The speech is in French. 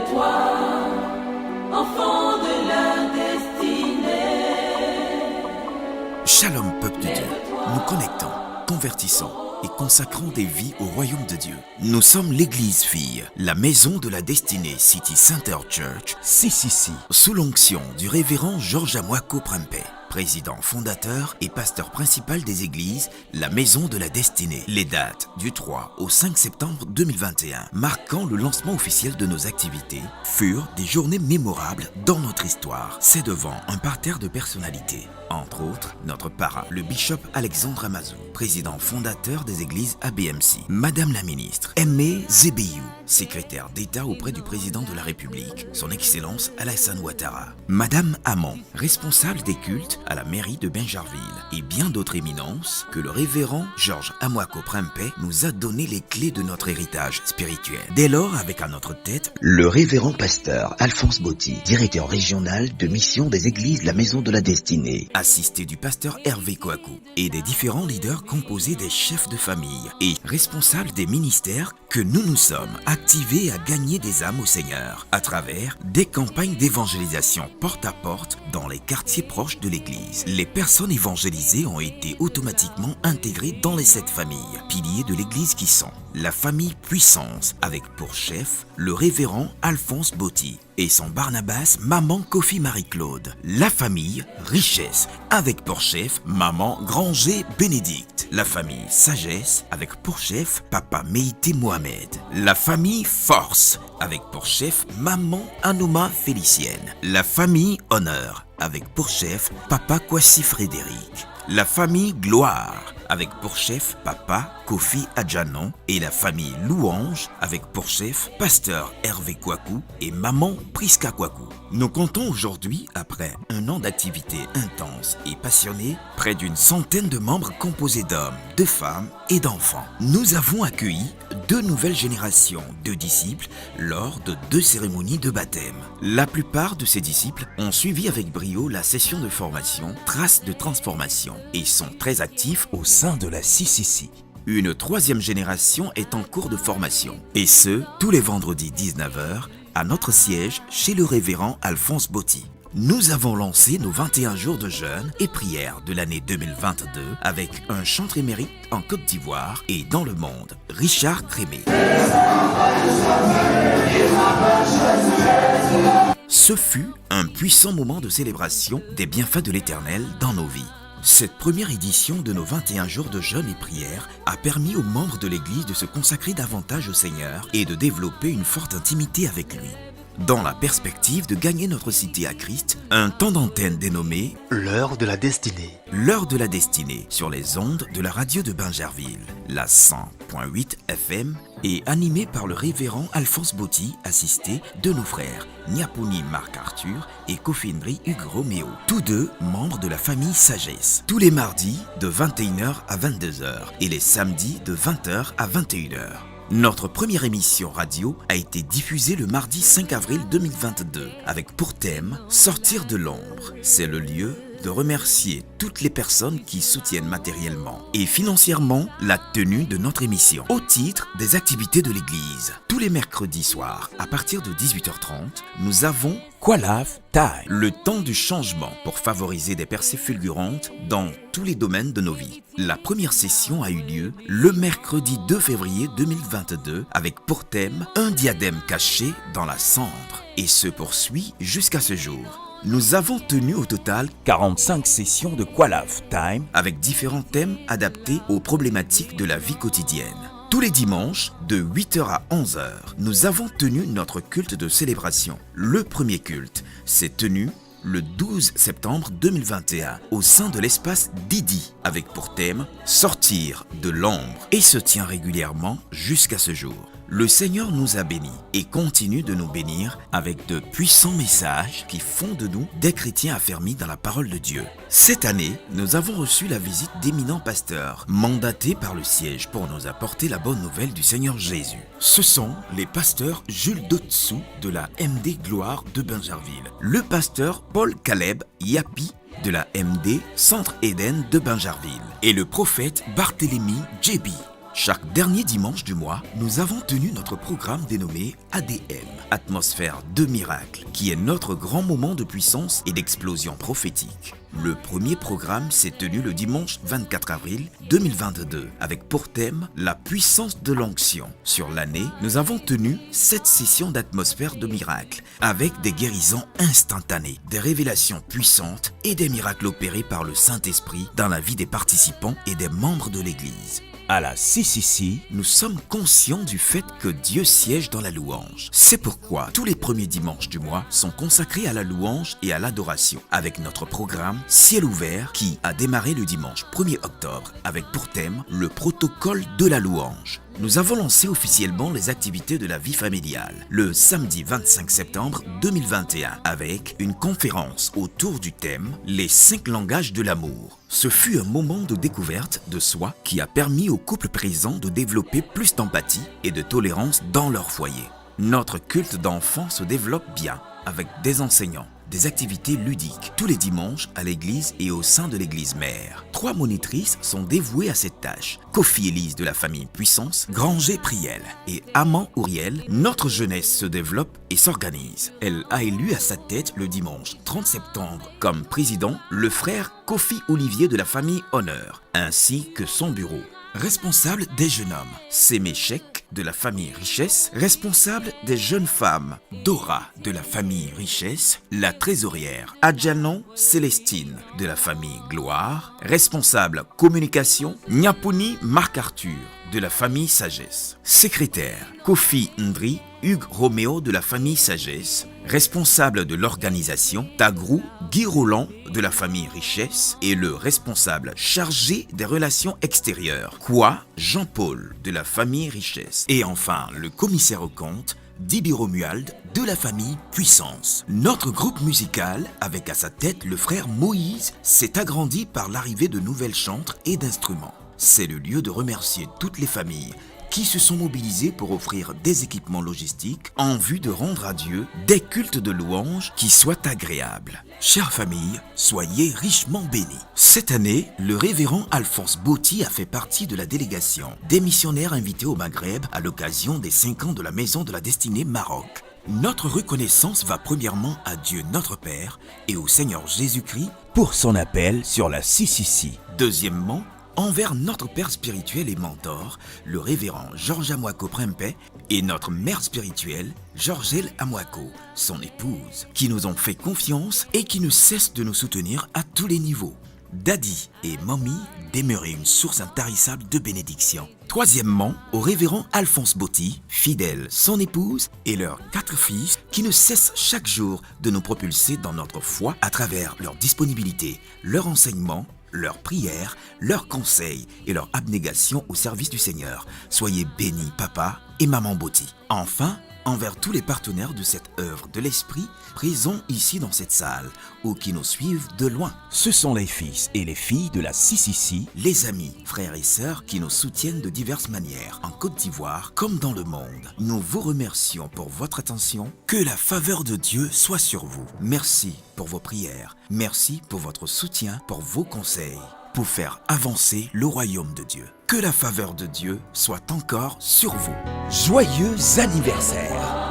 de toi, enfant de la destinée. Shalom, peuple de Dieu, nous connectons, convertissons et consacrons des vies au royaume de Dieu. Nous sommes l'église fille, la maison de la destinée City Center Church, CCC, sous l'onction du révérend Georges Amwako Prempeh, président fondateur et pasteur principal des églises, la Maison de la Destinée. Les dates du 3 au 5 septembre 2021, marquant le lancement officiel de nos activités, furent des journées mémorables dans notre histoire. C'est devant un parterre de personnalités. Entre autres, notre parrain, le bishop Alexandre Amazou, président fondateur des églises ABMC, Madame la ministre Aimée Zebeyou, secrétaire d'État auprès du président de la République, son Excellence Alassane Ouattara, Madame Hamon, responsable des cultes à la mairie de Bingerville, et bien d'autres éminences que le révérend Georges Amwako Prempeh nous a donné les clés de notre héritage spirituel. Dès lors, avec à notre tête le révérend pasteur Alphonse Botti, directeur régional de mission des églises La Maison de la Destinée, assisté du pasteur Hervé Kouakou et des différents leaders composés des chefs de famille et responsables des ministères que nous sommes activés à gagner des âmes au Seigneur à travers des campagnes d'évangélisation porte à porte dans les quartiers proches de l'église. Les personnes évangélisées ont été automatiquement intégrées dans les 7 familles, piliers de l'église qui sont la famille Puissance avec pour chef le révérend Alphonse Botti et son Barnabas Maman Kofi Marie-Claude, la famille Richesse avec pour chef Maman Granger Bénédicte, la famille Sagesse avec pour chef Papa Meïté Mohamed, la famille Force avec pour chef Maman Anouma Félicienne, la famille Honneur avec pour chef Papa Kwasi Frédéric, la famille Gloire avec pour chef Papa Kofi Adjanon et la famille Louange avec pour chef Pasteur Hervé Kouakou et Maman Priska Kouakou. Nous comptons aujourd'hui, après un an d'activité intense et passionnée, près d'une centaine de membres composés d'hommes, de femmes et d'enfants. Nous avons accueilli 2 nouvelles générations de disciples lors de 2 cérémonies de baptême. La plupart de ces disciples ont suivi avec brio la session de formation Traces de transformation et sont très actifs au sein de la CCC. Une 3e génération est en cours de formation, et ce, tous les vendredis 19h, à notre siège chez le révérend Alphonse Botti. Nous avons lancé nos 21 jours de jeûne et prière de l'année 2022 avec un chantre émérite en Côte d'Ivoire et dans le monde, Richard Crémé. Ce fut un puissant moment de célébration des bienfaits de l'Éternel dans nos vies. Cette première édition de nos 21 jours de jeûne et prière a permis aux membres de l'Église de se consacrer davantage au Seigneur et de développer une forte intimité avec lui. Dans la perspective de gagner notre cité à Christ, un temps d'antenne dénommé L'heure de la destinée. L'heure de la destinée sur les ondes de la radio de Bingerville, la 100.8 FM, est animé par le révérend Alphonse Botti, assisté de nos frères Niapouni Marc Arthur et Kofindri Hugues Roméo, tous 2 membres de la famille Sagesse. Tous les mardis de 21h à 22h et les samedis de 20h à 21h. Notre première émission radio a été diffusée le mardi 5 avril 2022 avec pour thème « Sortir de l'ombre ». C'est le lieu de remercier toutes les personnes qui soutiennent matériellement et financièrement la tenue de notre émission au titre des activités de l'église. Tous les mercredis soirs, à partir de 18h30, nous avons Kwalaf Time, le temps du changement pour favoriser des percées fulgurantes dans tous les domaines de nos vies. La première session a eu lieu le mercredi 2 février 2022 avec pour thème un diadème caché dans la cendre et se poursuit jusqu'à ce jour. Nous avons tenu au total 45 sessions de Kwalaf Time avec différents thèmes adaptés aux problématiques de la vie quotidienne. Tous les dimanches, de 8h à 11h, nous avons tenu notre culte de célébration. Le premier culte s'est tenu le 12 septembre 2021 au sein de l'espace Didi avec pour thème « Sortir de l'ombre » et se tient régulièrement jusqu'à ce jour. Le Seigneur nous a bénis et continue de nous bénir avec de puissants messages qui font de nous des chrétiens affermis dans la parole de Dieu. Cette année, nous avons reçu la visite d'éminents pasteurs, mandatés par le siège pour nous apporter la bonne nouvelle du Seigneur Jésus. Ce sont les pasteurs Jules Dotsou de la MD Gloire de Bingerville, le pasteur Paul Caleb Yapi de la MD Centre Éden de Bingerville et le prophète Barthélemy Djebi. Chaque dernier dimanche du mois, nous avons tenu notre programme dénommé ADM, Atmosphère de miracle, qui est notre grand moment de puissance et d'explosion prophétique. Le premier programme s'est tenu le dimanche 24 avril 2022 avec pour thème la puissance de l'onction. Sur l'année, nous avons tenu 7 sessions d'atmosphère de miracle avec des guérisons instantanées, des révélations puissantes et des miracles opérés par le Saint-Esprit dans la vie des participants et des membres de l'Église. À la CCC, nous sommes conscients du fait que Dieu siège dans la louange. C'est pourquoi tous les premiers dimanches du mois sont consacrés à la louange et à l'adoration, avec notre programme Ciel ouvert qui a démarré le dimanche 1er octobre avec pour thème le protocole de la louange. Nous avons lancé officiellement les activités de la vie familiale le samedi 25 septembre 2021 avec une conférence autour du thème « Les 5 langages de l'amour ». Ce fut un moment de découverte de soi qui a permis aux couples présents de développer plus d'empathie et de tolérance dans leur foyer. Notre culte d'enfants se développe bien avec des enseignants, des activités ludiques tous les dimanches à l'église et au sein de l'église mère. 3 monitrices sont dévouées à cette tâche. Kofi Élise de la famille Puissance, Granger Priel et Amand Ouriel. Notre jeunesse se développe et s'organise. Elle a élu à sa tête le dimanche 30 septembre comme président le frère Kofi Olivier de la famille Honneur, ainsi que son bureau. Responsable des jeunes hommes, Séméchek de la famille Richesse. Responsable des jeunes femmes, Dora de la famille Richesse. La trésorière, Adjanon Célestine de la famille Gloire. Responsable communication, Nyapuni Marc-Arthur de la famille Sagesse. Secrétaire, Kofi Ndri Hugues Roméo de la famille Sagesse. Responsable de l'organisation, Tagrou Guy Roland de la famille Richesse. Et le responsable chargé des relations extérieures, Quoi Jean-Paul de la famille Richesse. Et enfin, le commissaire aux comptes, Dibi Romuald de la famille Puissance. Notre groupe musical, avec à sa tête le frère Moïse, s'est agrandi par l'arrivée de nouvelles chantres et d'instruments. C'est le lieu de remercier toutes les familles qui se sont mobilisées pour offrir des équipements logistiques en vue de rendre à Dieu des cultes de louange qui soient agréables. Chères familles, soyez richement bénis. Cette année, le révérend Alphonse Botti a fait partie de la délégation des missionnaires invités au Maghreb à l'occasion des 5 ans de la Maison de la Destinée Maroc. Notre reconnaissance va premièrement à Dieu notre Père et au Seigneur Jésus-Christ pour son appel sur la CCC. Deuxièmement, envers notre père spirituel et mentor, le révérend Georges Amouako Prempeh, et notre mère spirituelle, Georgelle Amouako, son épouse, qui nous ont fait confiance et qui ne cessent de nous soutenir à tous les niveaux. Daddy et Mommy demeuraient une source intarissable de bénédiction. Troisièmement, au révérend Alphonse Botti, fidèle, son épouse et leurs 4 fils qui ne cessent chaque jour de nous propulser dans notre foi à travers leur disponibilité, leur enseignement, leurs prières, leurs conseils et leur abnégation au service du Seigneur. Soyez bénis, papa et maman Botti. Enfin, envers tous les partenaires de cette œuvre de l'Esprit présents ici dans cette salle ou qui nous suivent de loin. Ce sont les fils et les filles de la CCC, les amis, frères et sœurs qui nous soutiennent de diverses manières en Côte d'Ivoire comme dans le monde. Nous vous remercions pour votre attention. Que la faveur de Dieu soit sur vous. Merci pour vos prières. Merci pour votre soutien, pour vos conseils, pour faire avancer le royaume de Dieu. Que la faveur de Dieu soit encore sur vous. Joyeux anniversaire!